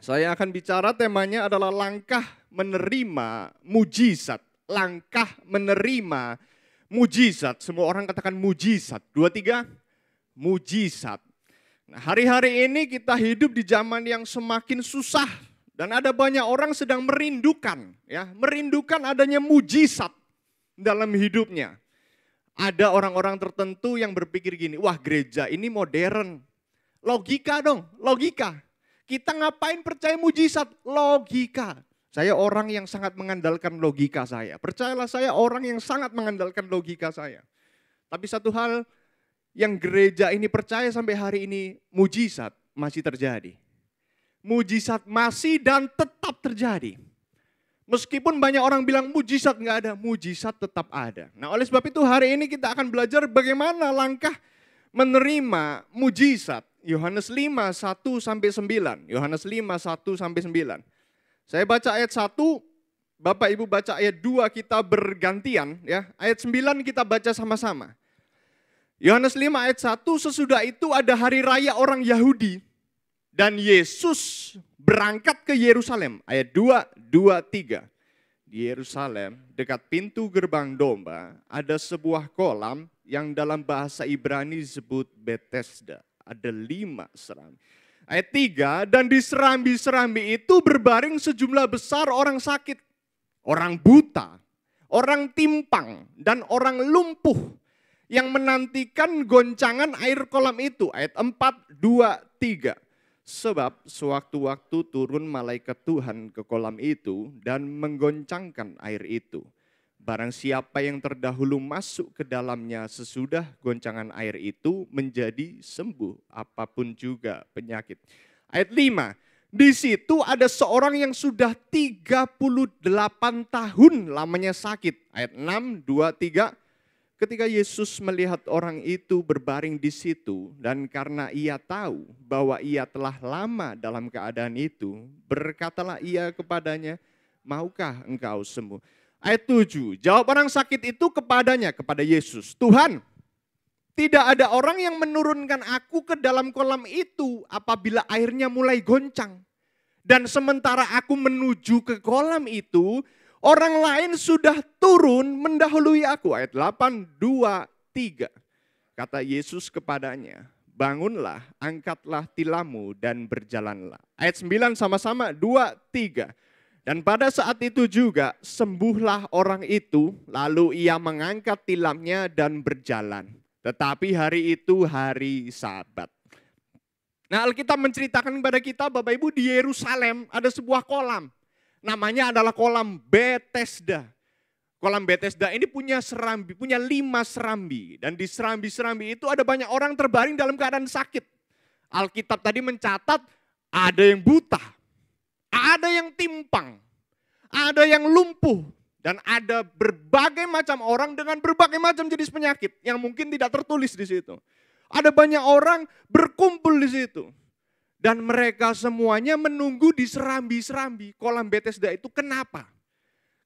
Saya akan bicara temanya adalah langkah menerima mujizat. Langkah menerima mujizat. Semua orang katakan mujizat. 2, 3, mujizat. Nah, hari-hari ini kita hidup di zaman yang semakin susah. Dan ada banyak orang sedang merindukan, merindukan adanya mujizat dalam hidupnya. Ada orang-orang tertentu yang berpikir gini, wah gereja ini modern. Logika dong, logika. Kita ngapain percaya mujizat? Logika. Saya orang yang sangat mengandalkan logika saya. Percayalah saya orang yang sangat mengandalkan logika saya. Tapi satu hal yang gereja ini percaya sampai hari ini, mujizat masih terjadi. Mujizat masih dan tetap terjadi. Meskipun banyak orang bilang mujizat nggak ada, mujizat tetap ada. Nah, oleh sebab itu hari ini kita akan belajar bagaimana langkah menerima mujizat. Yohanes 5, 1-9. Yohanes 5, 1-9. Saya baca ayat 1, Bapak Ibu baca ayat 2, kita bergantian. Ayat 9 kita baca sama-sama. Yohanes 5 ayat 1, sesudah itu ada hari raya orang Yahudi. Dan Yesus berangkat ke Yerusalem. Ayat 2, 3. Di Yerusalem, dekat pintu gerbang domba, ada sebuah kolam yang dalam bahasa Ibrani disebut Bethesda. Ada 5 serambi. Ayat 3, dan di serambi-serambi itu berbaring sejumlah besar orang sakit. Orang buta, orang timpang, dan orang lumpuh. Yang menantikan goncangan air kolam itu. Ayat 4, 2, 3. Sebab sewaktu-waktu turun malaikat Tuhan ke kolam itu dan menggoncangkan air itu. Barang siapa yang terdahulu masuk ke dalamnya sesudah goncangan air itu menjadi sembuh apapun juga penyakit. Ayat 5, di situ ada seorang yang sudah 38 tahun lamanya sakit. Ayat 6, 2, 3. Ketika Yesus melihat orang itu berbaring di situ dan karena ia tahu bahwa ia telah lama dalam keadaan itu, berkatalah ia kepadanya, maukah engkau sembuh? Ayat 7, jawab orang sakit itu kepadanya, kepada Yesus, Tuhan, tidak ada orang yang menurunkan aku ke dalam kolam itu apabila airnya mulai goncang. Dan sementara aku menuju ke kolam itu, orang lain sudah turun mendahului aku. Ayat 8, 2, 3. Kata Yesus kepadanya, bangunlah, angkatlah tilammu dan berjalanlah. Ayat 9 sama-sama, 2, 3. Dan pada saat itu juga sembuhlah orang itu, lalu ia mengangkat tilamnya dan berjalan. Tetapi hari itu hari Sabat. Nah, Alkitab menceritakan kepada kita, Bapak Ibu, di Yerusalem ada sebuah kolam. Namanya adalah kolam Bethesda. Kolam Bethesda ini punya 5 serambi. Dan di serambi-serambi itu ada banyak orang terbaring dalam keadaan sakit. Alkitab tadi mencatat ada yang buta, ada yang timpang, ada yang lumpuh. Dan ada berbagai macam orang dengan berbagai macam jenis penyakit yang mungkin tidak tertulis di situ. Ada banyak orang berkumpul di situ. Dan mereka semuanya menunggu di serambi-serambi kolam Bethesda itu. Kenapa?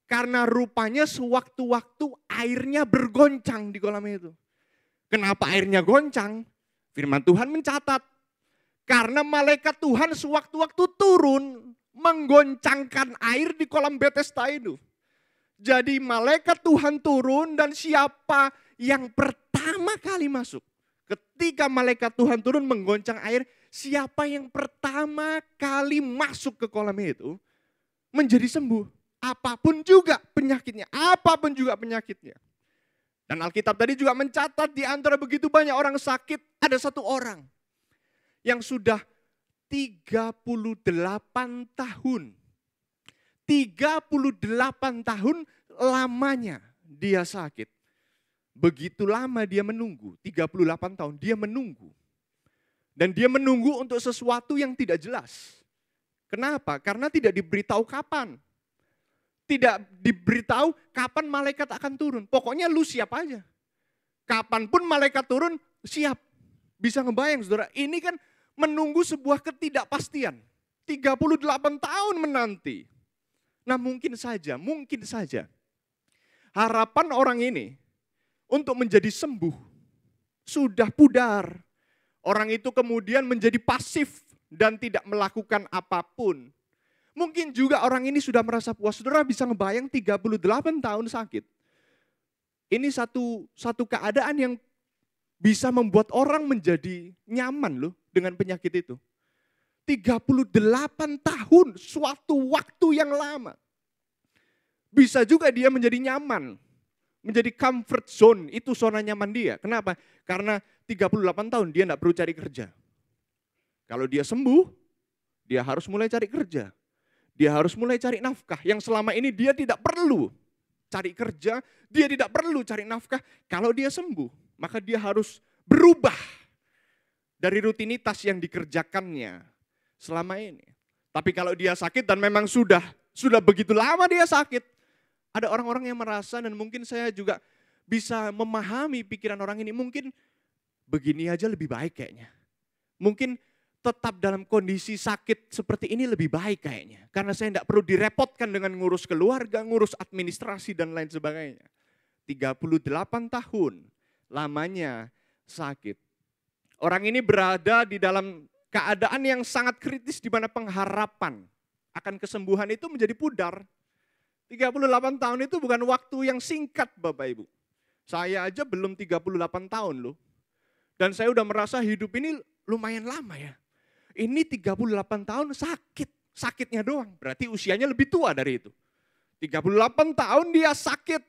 Karena rupanya sewaktu-waktu airnya bergoncang di kolam itu. Kenapa airnya goncang? Firman Tuhan mencatat. Karena malaikat Tuhan sewaktu-waktu turun menggoncangkan air di kolam Bethesda itu. Jadi malaikat Tuhan turun dan siapa yang pertama kali masuk? Ketika malaikat Tuhan turun menggoncang air, siapa yang pertama kali masuk ke kolam itu menjadi sembuh. Apapun juga penyakitnya, apapun juga penyakitnya. Dan Alkitab tadi juga mencatat di antara begitu banyak orang sakit, ada satu orang yang sudah 38 tahun. 38 tahun lamanya dia sakit. Begitu lama dia menunggu, 38 tahun dia menunggu. Dan dia menunggu untuk sesuatu yang tidak jelas. Kenapa? Karena tidak diberitahu kapan. Tidak diberitahu kapan malaikat akan turun. Pokoknya lu siap aja. Kapanpun malaikat turun, siap. Bisa ngebayang saudara, ini kan menunggu sebuah ketidakpastian. 38 tahun menanti. Nah mungkin saja harapan orang ini untuk menjadi sembuh sudah pudar. Orang itu kemudian menjadi pasif, dan tidak melakukan apapun. Mungkin juga orang ini sudah merasa puas. Saudara bisa ngebayang 38 tahun sakit. Ini satu keadaan yang bisa membuat orang menjadi nyaman loh dengan penyakit itu. 38 tahun, suatu waktu yang lama. Bisa juga dia menjadi nyaman, menjadi comfort zone, itu zona nyaman dia. Kenapa? Karena 38 tahun dia tidak perlu cari kerja. Kalau dia sembuh, dia harus mulai cari kerja. Dia harus mulai cari nafkah, yang selama ini dia tidak perlu cari kerja, dia tidak perlu cari nafkah. Kalau dia sembuh, maka dia harus berubah dari rutinitas yang dikerjakannya selama ini. Tapi kalau dia sakit dan memang sudah begitu lama dia sakit, ada orang-orang yang merasa, dan mungkin saya juga bisa memahami pikiran orang ini, mungkin begini aja lebih baik kayaknya. Mungkin tetap dalam kondisi sakit seperti ini lebih baik kayaknya. Karena saya tidak perlu direpotkan dengan ngurus keluarga, ngurus administrasi dan lain sebagainya. 38 tahun lamanya sakit. Orang ini berada di dalam keadaan yang sangat kritis di mana pengharapan akan kesembuhan itu menjadi pudar. 38 tahun itu bukan waktu yang singkat Bapak Ibu. Saya aja belum 38 tahun loh. Dan saya udah merasa hidup ini lumayan lama ya. Ini 38 tahun sakit. Sakitnya doang. Berarti usianya lebih tua dari itu. 38 tahun dia sakit.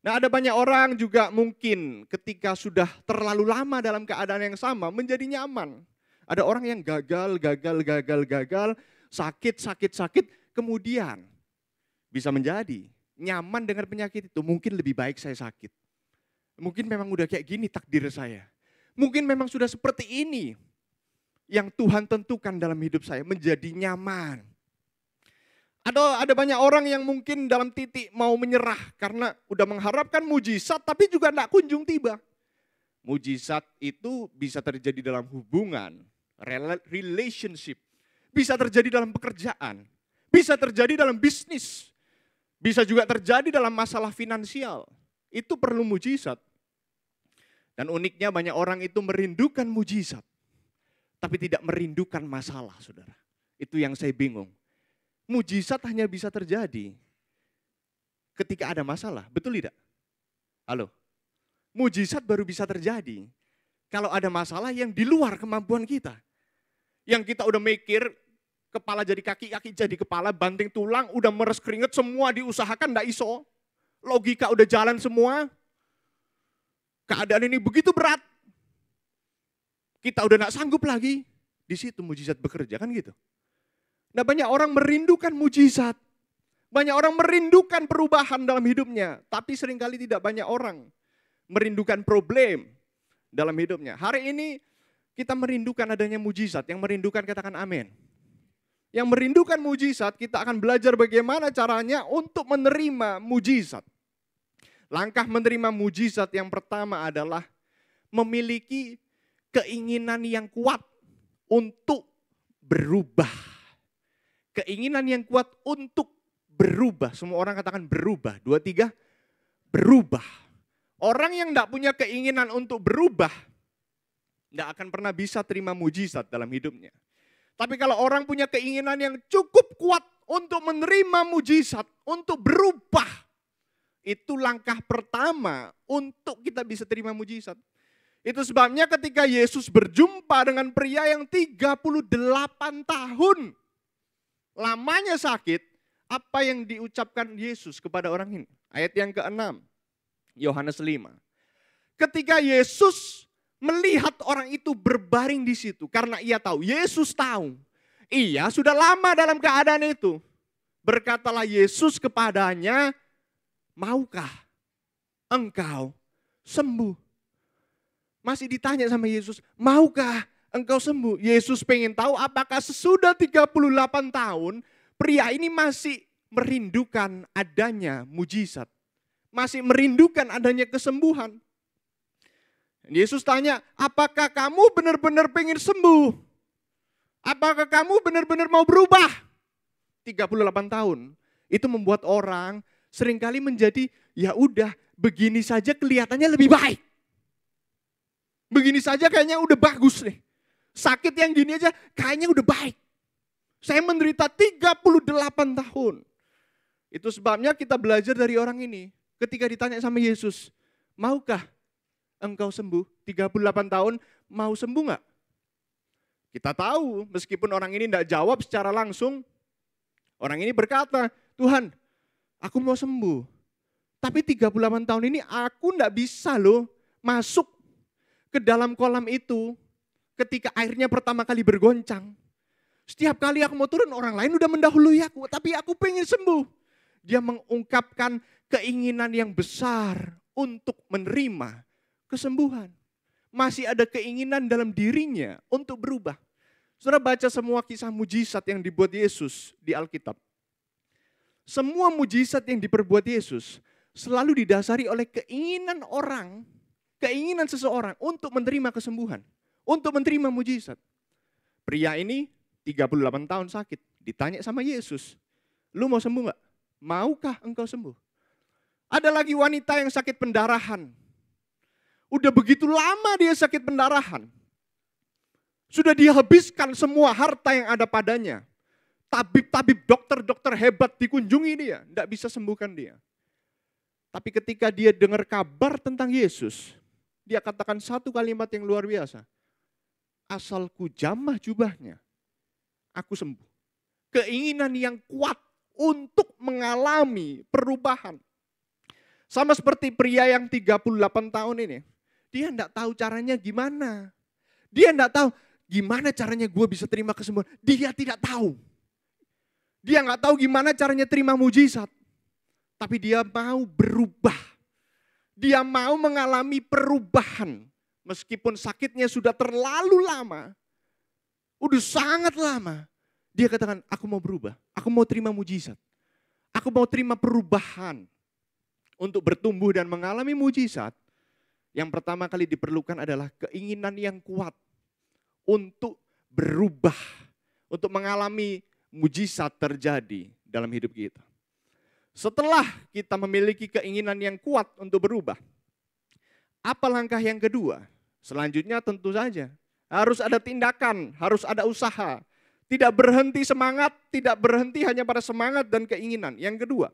Nah ada banyak orang juga mungkin ketika sudah terlalu lama dalam keadaan yang sama menjadi nyaman. Ada orang yang gagal, sakit, kemudian bisa menjadi nyaman dengan penyakit itu. Mungkin lebih baik saya sakit. Mungkin memang udah kayak gini takdir saya. Mungkin memang sudah seperti ini yang Tuhan tentukan dalam hidup saya, menjadi nyaman. Ada banyak orang yang mungkin dalam titik mau menyerah karena udah mengharapkan mujizat tapi juga tidak kunjung tiba. Mujizat itu bisa terjadi dalam hubungan, relationship, bisa terjadi dalam pekerjaan, bisa terjadi dalam bisnis, bisa juga terjadi dalam masalah finansial. Itu perlu mujizat. Dan uniknya banyak orang itu merindukan mujizat, tapi tidak merindukan masalah, saudara. Itu yang saya bingung. Mujizat hanya bisa terjadi ketika ada masalah, betul tidak? Halo? Mujizat baru bisa terjadi kalau ada masalah yang di luar kemampuan kita. Yang kita udah mikir, kepala jadi kaki, kaki jadi kepala, banting tulang, udah meres keringet, semua diusahakan, nggak iso. Logika udah jalan semua. Keadaan ini begitu berat. Kita udah nggak sanggup lagi. Di situ mujizat bekerja, kan gitu. Nah banyak orang merindukan mujizat. Banyak orang merindukan perubahan dalam hidupnya. Tapi seringkali tidak banyak orang merindukan problem dalam hidupnya. Hari ini kita merindukan adanya mujizat. Yang merindukan katakan amin. Yang merindukan mujizat, kita akan belajar bagaimana caranya untuk menerima mujizat. Langkah menerima mujizat yang pertama adalah memiliki keinginan yang kuat untuk berubah. Keinginan yang kuat untuk berubah. Semua orang katakan berubah. 2, 3, berubah. Orang yang tidak punya keinginan untuk berubah, tidak akan pernah bisa terima mujizat dalam hidupnya. Tapi kalau orang punya keinginan yang cukup kuat untuk menerima mujizat, untuk berubah, itu langkah pertama untuk kita bisa terima mujizat. Itu sebabnya ketika Yesus berjumpa dengan pria yang 38 tahun lamanya sakit, apa yang diucapkan Yesus kepada orang ini? Ayat yang ke-6, Yohanes 5. Ketika Yesus melihat orang itu berbaring di situ, karena ia tahu, Yesus tahu, ia sudah lama dalam keadaan itu. Berkatalah Yesus kepadanya, maukah engkau sembuh? Masih ditanya sama Yesus, maukah engkau sembuh? Yesus pengen tahu apakah sesudah 38 tahun pria ini masih merindukan adanya mujizat. Masih merindukan adanya kesembuhan. Yesus tanya, apakah kamu benar-benar pengen sembuh? Apakah kamu benar-benar mau berubah? 38 tahun. Itu membuat orang seringkali menjadi, ya udah begini saja kelihatannya lebih baik. Begini saja kayaknya udah bagus nih. Sakit yang gini aja kayaknya udah baik. Saya menderita 38 tahun. Itu sebabnya kita belajar dari orang ini. Ketika ditanya sama Yesus, maukah engkau sembuh? 38 tahun, mau sembuh nggak? Kita tahu, meskipun orang ini tidak jawab secara langsung, orang ini berkata, Tuhan, aku mau sembuh. Tapi 38 tahun ini aku tidak bisa loh masuk ke dalam kolam itu ketika airnya pertama kali bergoncang. Setiap kali aku mau turun, orang lain udah mendahului aku, tapi aku pengen sembuh. Dia mengungkapkan keinginan yang besar untuk menerima kesembuhan. Masih ada keinginan dalam dirinya untuk berubah. Saudara baca semua kisah mujizat yang dibuat Yesus di Alkitab. Semua mujizat yang diperbuat Yesus selalu didasari oleh keinginan orang, keinginan seseorang untuk menerima kesembuhan, untuk menerima mujizat. Pria ini 38 tahun sakit, ditanya sama Yesus, lu mau sembuh gak? Maukah engkau sembuh? Ada lagi wanita yang sakit pendarahan. Udah begitu lama dia sakit pendarahan. Sudah dihabiskan semua harta yang ada padanya. Tabib-tabib, dokter-dokter hebat dikunjungi dia, tidak bisa sembuhkan dia. Tapi ketika dia dengar kabar tentang Yesus, dia katakan satu kalimat yang luar biasa. Asal ku jamah jubahnya, aku sembuh. Keinginan yang kuat untuk mengalami perubahan. Sama seperti pria yang 38 tahun ini. Dia tidak tahu caranya gimana. Dia tidak tahu gimana caranya gue bisa terima kesembuhan. Dia tidak tahu. Dia nggak tahu gimana caranya terima mujizat. Tapi dia mau berubah. Dia mau mengalami perubahan. Meskipun sakitnya sudah terlalu lama. Udah sangat lama. Dia katakan, aku mau berubah. Aku mau terima mujizat. Aku mau terima perubahan. Untuk bertumbuh dan mengalami mujizat. Yang pertama kali diperlukan adalah keinginan yang kuat. Untuk berubah. Untuk mengalami mujizat terjadi dalam hidup kita. Setelah kita memiliki keinginan yang kuat untuk berubah, apa langkah yang kedua? Selanjutnya tentu saja harus ada tindakan, harus ada usaha. Tidak berhenti semangat, tidak berhenti hanya pada semangat dan keinginan. Yang kedua,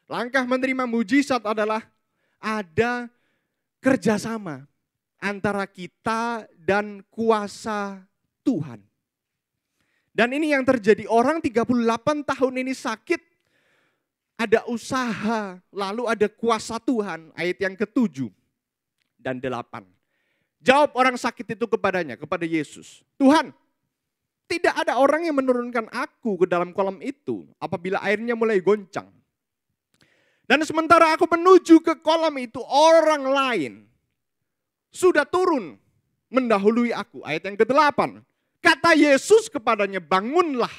langkah menerima mujizat adalah ada kerjasama antara kita dan kuasa Tuhan. Dan ini yang terjadi, orang 38 tahun ini sakit, ada usaha, lalu ada kuasa Tuhan, ayat yang ke-7 dan 8. Jawab orang sakit itu kepadanya, kepada Yesus. Tuhan, tidak ada orang yang menurunkan aku ke dalam kolam itu apabila airnya mulai goncang. Dan sementara aku menuju ke kolam itu, orang lain sudah turun mendahului aku. Ayat yang ke-8. Kata Yesus kepadanya, bangunlah,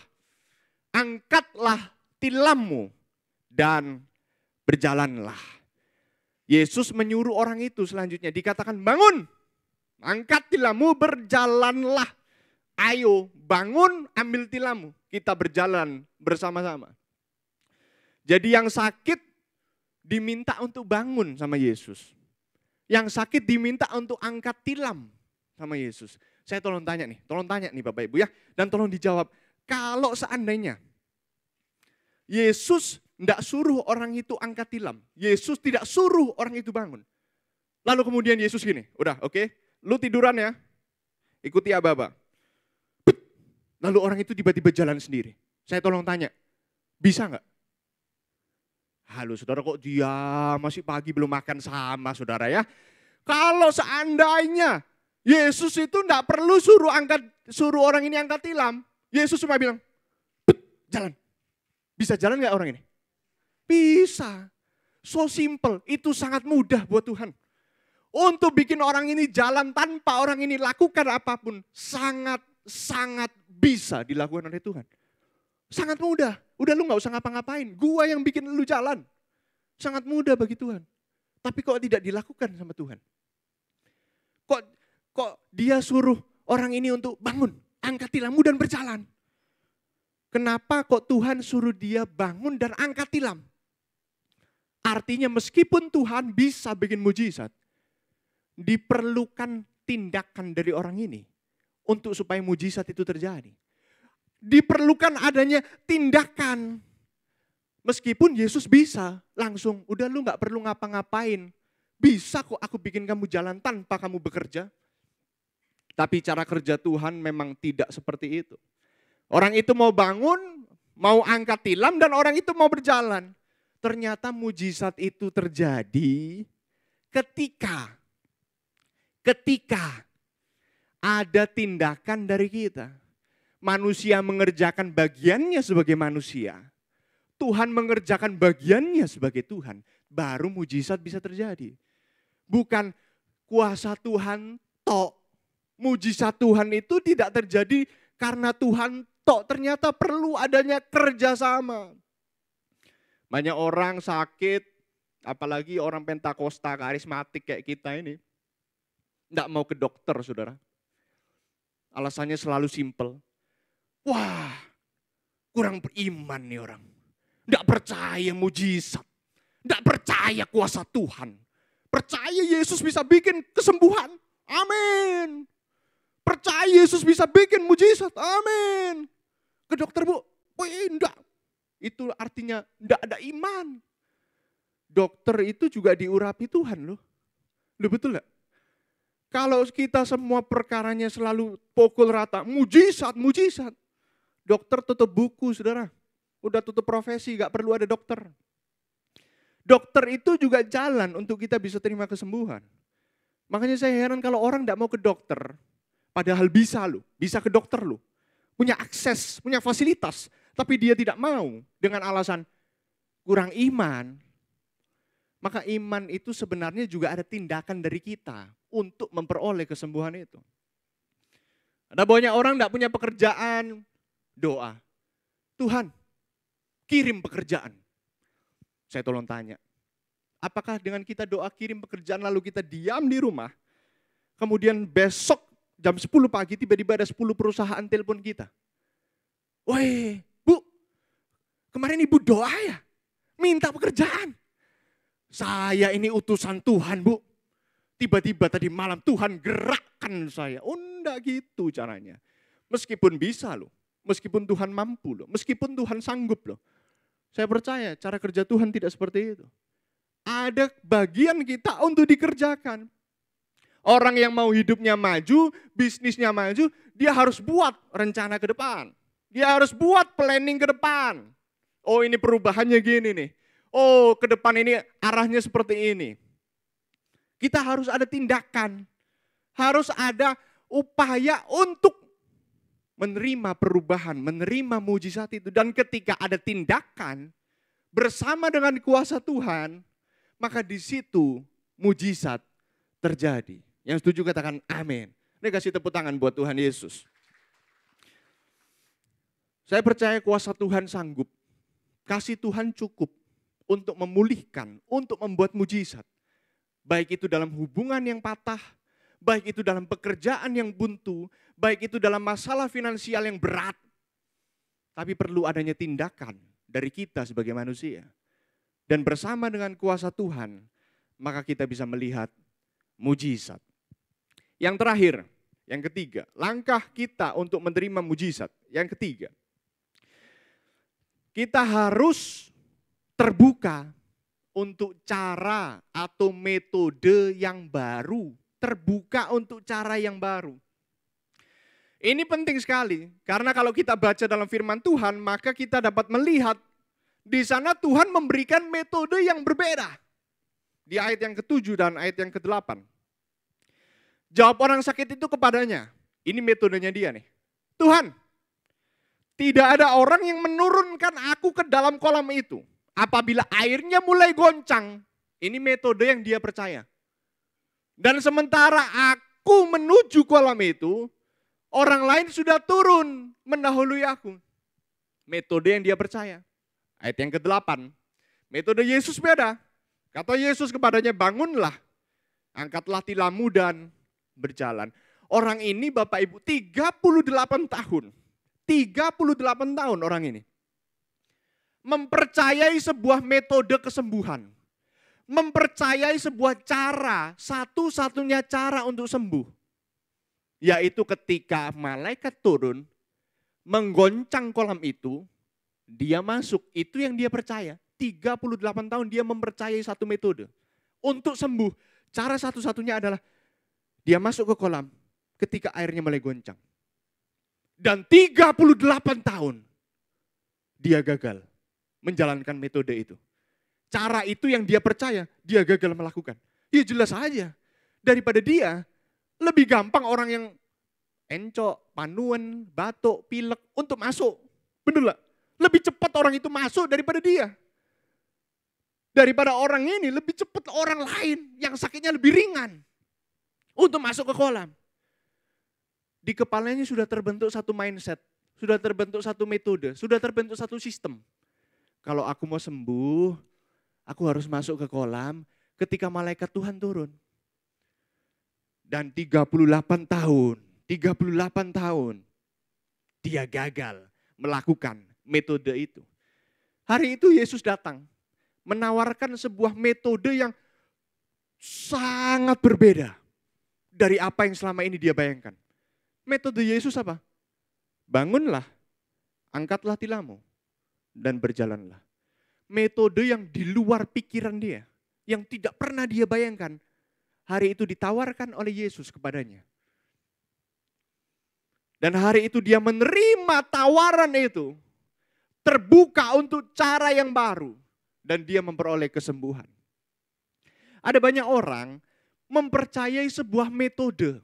angkatlah tilammu, dan berjalanlah. Yesus menyuruh orang itu selanjutnya, dikatakan bangun, angkat tilammu, berjalanlah. Ayo bangun, ambil tilammu, kita berjalan bersama-sama. Jadi yang sakit diminta untuk bangun sama Yesus. Yang sakit diminta untuk angkat tilam sama Yesus. Saya tolong tanya nih Bapak Ibu ya. Dan tolong dijawab, kalau seandainya Yesus tidak suruh orang itu angkat tilam. Yesus tidak suruh orang itu bangun. Lalu kemudian Yesus gini, udah oke, lu tiduran ya, ikuti Aba-aba. Lalu orang itu tiba-tiba jalan sendiri. Saya tolong tanya, bisa nggak? Halo saudara, kok dia masih pagi belum makan sama saudara ya. Kalau seandainya Yesus itu tidak perlu suruh orang ini angkat tilam. Yesus cuma bilang, jalan. Bisa jalan nggak orang ini? Bisa. So simple, itu sangat mudah buat Tuhan. Untuk bikin orang ini jalan tanpa orang ini lakukan apapun, sangat bisa dilakukan oleh Tuhan. Sangat mudah. Udah lu gak usah ngapa-ngapain. Gua yang bikin lu jalan. Sangat mudah bagi Tuhan. Tapi kok tidak dilakukan sama Tuhan? Kok dia suruh orang ini untuk bangun, angkat tilammu dan berjalan? Kenapa kok Tuhan suruh dia bangun dan angkat tilam? Artinya meskipun Tuhan bisa bikin mujizat, diperlukan tindakan dari orang ini untuk supaya mujizat itu terjadi. Diperlukan adanya tindakan. Meskipun Yesus bisa langsung, udah lu gak perlu ngapa-ngapain. Bisa kok aku bikin kamu jalan tanpa kamu bekerja. Tapi cara kerja Tuhan memang tidak seperti itu. Orang itu mau bangun, mau angkat tilam dan orang itu mau berjalan. Ternyata mujizat itu terjadi ketika ada tindakan dari kita. Manusia mengerjakan bagiannya sebagai manusia. Tuhan mengerjakan bagiannya sebagai Tuhan. Baru mujizat bisa terjadi. Bukan kuasa Tuhan tok. Mujizat Tuhan itu tidak terjadi karena Tuhan tok. Ternyata perlu adanya kerjasama. Banyak orang sakit, apalagi orang Pentakosta karismatik kayak kita ini. Tidak mau ke dokter, saudara. Alasannya selalu simpel. Wah, kurang beriman nih orang. Tidak percaya mujizat. Tidak percaya kuasa Tuhan. Percaya Yesus bisa bikin kesembuhan. Amin. Percaya Yesus bisa bikin mujizat. Amin. Ke dokter, Bu. Wih, enggak. Itu artinya tidak ada iman. Dokter itu juga diurapi Tuhan loh. Loh betul gak? Kalau kita semua perkaranya selalu pukul rata, mujizat. Dokter tutup buku, saudara. Udah tutup profesi, gak perlu ada dokter. Dokter itu juga jalan untuk kita bisa terima kesembuhan. Makanya saya heran kalau orang gak mau ke dokter. Padahal bisa loh, bisa ke dokter loh. Punya akses, punya fasilitas. Tapi dia tidak mau dengan alasan kurang iman. Maka iman itu sebenarnya juga ada tindakan dari kita untuk memperoleh kesembuhan itu. Ada banyak orang tidak punya pekerjaan, doa. Tuhan, kirim pekerjaan. Saya tolong tanya, apakah dengan kita doa kirim pekerjaan lalu kita diam di rumah, kemudian besok jam 10 pagi tiba-tiba ada 10 perusahaan telepon kita. Woi, Bu, kemarin Ibu doa ya, minta pekerjaan. Saya ini utusan Tuhan, Bu. Tiba-tiba tadi malam Tuhan gerakkan saya. Oh, enggak gitu caranya. Meskipun bisa loh, meskipun Tuhan mampu loh, meskipun Tuhan sanggup loh. Saya percaya cara kerja Tuhan tidak seperti itu. Ada bagian kita untuk dikerjakan. Orang yang mau hidupnya maju, bisnisnya maju, dia harus buat rencana ke depan. Dia harus buat planning ke depan. Oh ini perubahannya gini nih. Oh ke depan ini arahnya seperti ini. Kita harus ada tindakan. Harus ada upaya untuk menerima perubahan, menerima mujizat itu. Dan ketika ada tindakan bersama dengan kuasa Tuhan, maka di situ mujizat terjadi. Yang setuju katakan amin. Ini kasih tepuk tangan buat Tuhan Yesus. Saya percaya kuasa Tuhan sanggup. Kasih Tuhan cukup untuk memulihkan, untuk membuat mujizat. Baik itu dalam hubungan yang patah, baik itu dalam pekerjaan yang buntu, baik itu dalam masalah finansial yang berat. Tapi perlu adanya tindakan dari kita sebagai manusia. Dan bersama dengan kuasa Tuhan, maka kita bisa melihat mujizat. Yang terakhir, yang ketiga, langkah kita untuk menerima mujizat. Yang ketiga, kita harus terbuka untuk cara atau metode yang baru. Terbuka untuk cara yang baru. Ini penting sekali, karena kalau kita baca dalam firman Tuhan, maka kita dapat melihat di sana Tuhan memberikan metode yang berbeda. Di ayat yang ke-7 dan ayat yang ke-8. Jawab orang sakit itu kepadanya, ini metodenya dia nih. Tuhan, tidak ada orang yang menurunkan aku ke dalam kolam itu. Apabila airnya mulai goncang, ini metode yang dia percaya. Dan sementara aku menuju kolam itu, orang lain sudah turun mendahului aku. Metode yang dia percaya. Ayat yang ke-8. Metode Yesus beda. Kata Yesus kepadanya, bangunlah, angkatlah tilammu dan berjalan. Orang ini Bapak Ibu 38 tahun. 38 tahun orang ini. Mempercayai sebuah metode kesembuhan. Mempercayai sebuah cara, satu-satunya cara untuk sembuh. Yaitu ketika malaikat turun, menggoncang kolam itu, dia masuk. Itu yang dia percaya. 38 tahun dia mempercayai satu metode. Untuk sembuh, cara satu-satunya adalah dia masuk ke kolam ketika airnya mulai goncang. Dan 38 tahun dia gagal menjalankan metode itu. Cara itu yang dia percaya, dia gagal melakukan. Ya jelas saja. Daripada dia, lebih gampang orang yang encok, panuan, batuk, pilek untuk masuk. Bener lah. Lebih cepat orang itu masuk daripada dia. Daripada orang ini, lebih cepat orang lain yang sakitnya lebih ringan untuk masuk ke kolam. Di kepalanya sudah terbentuk satu mindset, sudah terbentuk satu metode, sudah terbentuk satu sistem. Kalau aku mau sembuh, aku harus masuk ke kolam ketika malaikat Tuhan turun. Dan 38 tahun dia gagal melakukan metode itu. Hari itu Yesus datang menawarkan sebuah metode yang sangat berbeda dari apa yang selama ini dia bayangkan. Metode Yesus apa? Bangunlah, angkatlah tilammu, dan berjalanlah. Metode yang di luar pikiran dia, yang tidak pernah dia bayangkan, hari itu ditawarkan oleh Yesus kepadanya. Dan hari itu dia menerima tawaran itu, terbuka untuk cara yang baru, dan dia memperoleh kesembuhan. Ada banyak orang mempercayai sebuah metode.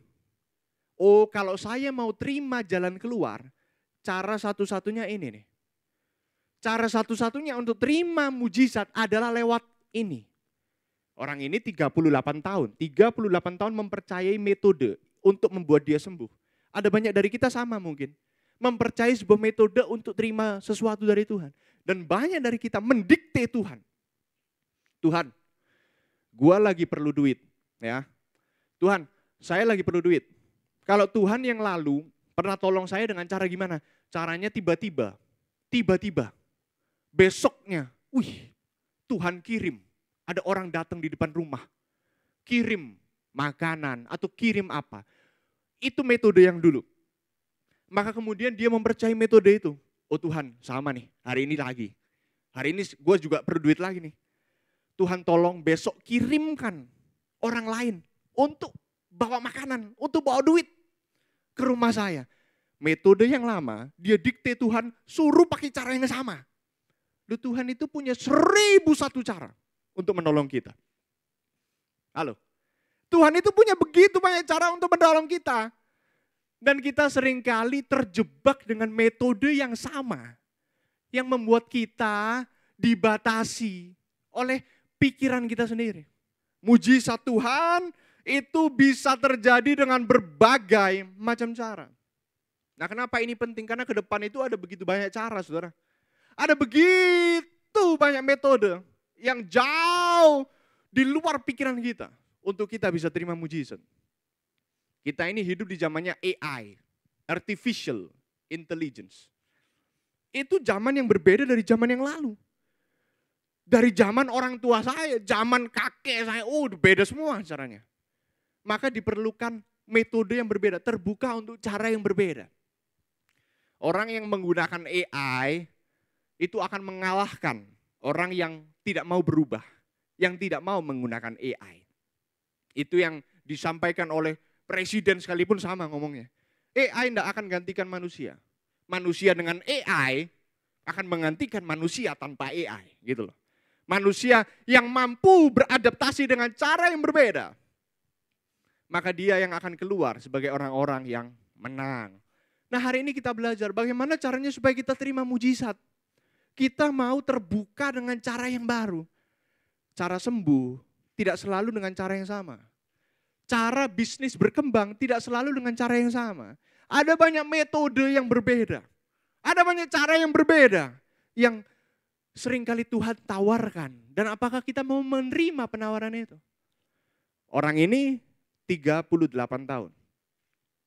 Oh, kalau saya mau terima jalan keluar, cara satu-satunya ini nih. Cara satu-satunya untuk terima mujizat adalah lewat ini. Orang ini 38 tahun. 38 tahun mempercayai metode untuk membuat dia sembuh. Ada banyak dari kita sama mungkin. Mempercayai sebuah metode untuk terima sesuatu dari Tuhan. Dan banyak dari kita mendikte Tuhan. Tuhan, gua lagi perlu duit. Ya. Tuhan, saya lagi perlu duit. Kalau Tuhan yang lalu pernah tolong saya dengan cara gimana? Caranya tiba-tiba, besoknya, Tuhan kirim. Ada orang datang di depan rumah, kirim makanan atau kirim apa. Itu metode yang dulu. Maka kemudian dia mempercayai metode itu. Oh Tuhan, sama nih, hari ini lagi. Hari ini gue juga perlu duit lagi nih. Tuhan tolong besok kirimkan orang lain untuk bawa makanan, untuk bawa duit ke rumah saya. Metode yang lama, dia dikte Tuhan suruh pakai cara yang sama. Loh, Tuhan itu punya 1001 cara untuk menolong kita. Halo, Tuhan itu punya begitu banyak cara untuk menolong kita. Dan kita seringkali terjebak dengan metode yang sama. Yang membuat kita dibatasi oleh pikiran kita sendiri. Mujizat Tuhan itu bisa terjadi dengan berbagai macam cara. Nah, kenapa ini penting? Karena ke depan itu ada begitu banyak cara, saudara. Ada begitu banyak metode yang jauh di luar pikiran kita untuk kita bisa terima mujizat. Kita ini hidup di zamannya AI, Artificial Intelligence. Itu zaman yang berbeda dari zaman yang lalu. Dari zaman orang tua saya, zaman kakek saya, beda semua caranya. Maka diperlukan metode yang berbeda, terbuka untuk cara yang berbeda. Orang yang menggunakan AI itu akan mengalahkan orang yang tidak mau berubah, yang tidak mau menggunakan AI. Itu yang disampaikan oleh presiden sekalipun sama ngomongnya. AI tidak akan gantikan manusia. Manusia dengan AI akan menggantikan manusia tanpa AI, gitu loh. Manusia yang mampu beradaptasi dengan cara yang berbeda, maka dia yang akan keluar sebagai orang-orang yang menang. Nah, hari ini kita belajar bagaimana caranya supaya kita terima mujizat. Kita mau terbuka dengan cara yang baru. Cara sembuh tidak selalu dengan cara yang sama. Cara bisnis berkembang tidak selalu dengan cara yang sama. Ada banyak metode yang berbeda. Ada banyak cara yang berbeda yang seringkali Tuhan tawarkan. Dan apakah kita mau menerima penawaran itu? Orang ini 38 tahun.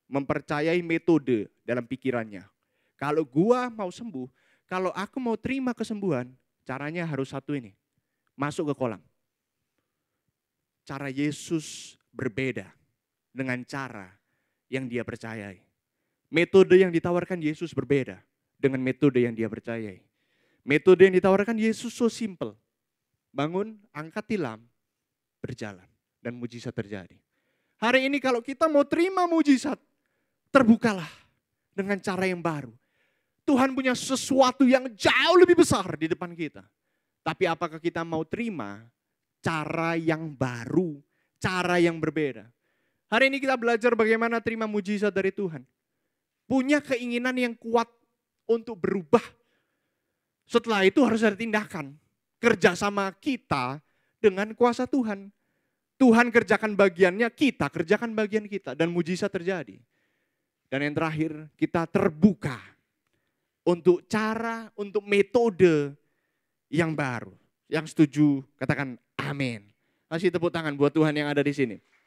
Mempercayai metode dalam pikirannya. Kalau gua mau sembuh, kalau aku mau terima kesembuhan, caranya harus satu ini. Masuk ke kolam. Cara Yesus berbeda dengan cara yang dia percayai. Metode yang ditawarkan Yesus berbeda dengan metode yang dia percayai. Metode yang ditawarkan Yesus so simple. Bangun, angkat tilam, berjalan. Dan mujizat terjadi. Hari ini kalau kita mau terima mujizat, terbukalah dengan cara yang baru. Tuhan punya sesuatu yang jauh lebih besar di depan kita. Tapi apakah kita mau terima cara yang baru, cara yang berbeda? Hari ini kita belajar bagaimana terima mujizat dari Tuhan. Punya keinginan yang kuat untuk berubah. Setelah itu harus ada tindakan. Kerjasama kita dengan kuasa Tuhan. Tuhan kerjakan bagiannya, kita kerjakan bagian kita. Dan mujizat terjadi. Dan yang terakhir, kita terbuka untuk cara, untuk metode yang baru. Yang setuju, katakan amin. Kasih tepuk tangan buat Tuhan yang ada di sini.